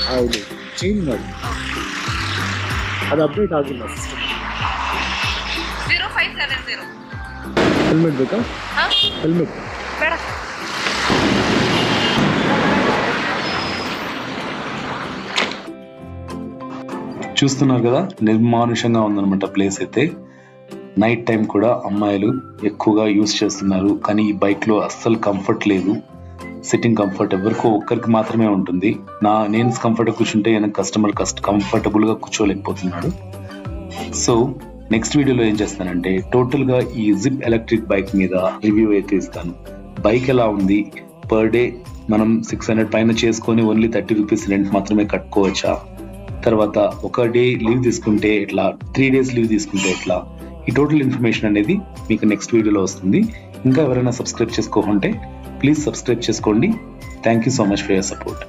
ಹೌದು, ಚೇಂಜ್ ಮಾಡಿ. ಅದು ಅಪ್ಡೇಟ್ ಆಗಿಲ್ಲ ಸಿಸ್ಟಮ್. 0570. ಹೆಲ್ಮೆಟ್ ಬೇಕಾ? ಹೆಲ್ಮೆಟ್ ಬೇಡ. చూస్తున్నారు కదా, నిర్మానుషంగా ఉందన్నమాట ప్లేస్ అయితే. నైట్ టైం కూడా అమ్మాయిలు ఎక్కువగా యూస్ చేస్తున్నారు, కానీ ఈ బైక్ లో అస్సలు కంఫర్ట్ లేదు. సిట్టింగ్ కంఫర్ట్ ఎవరికో ఒక్కరికి మాత్రమే ఉంటుంది. నేను కంఫర్ట్ కూర్చుంటే కస్టమర్ కంఫర్టబుల్ గా కూర్చోలేకపోతున్నాడు. సో నెక్స్ట్ వీడియోలో ఏం చేస్తానంటే టోటల్ గా ఈ జిప్ ఎలక్ట్రిక్ బైక్ మీద రివ్యూ అయితే ఇస్తాను. బైక్ ఎలా ఉంది, పర్ డే మనం 600 పైన చేసుకొని ఓన్లీ 30 రూపీస్ రెంట్ మాత్రమే కట్టుకోవచ్చా, తర్వాత ఒక డే లీవ్ తీసుకుంటే ఎట్లా, 3 days లీవ్ తీసుకుంటే ఎట్లా, ఈ టోటల్ ఇన్ఫర్మేషన్ అనేది మీకు నెక్స్ట్ వీడియోలో వస్తుంది. ఇంకా ఎవరైనా సబ్స్క్రైబ్ చేసుకోకుంటే ప్లీజ్ సబ్స్క్రైబ్ చేసుకోండి. Thank you so much for your support.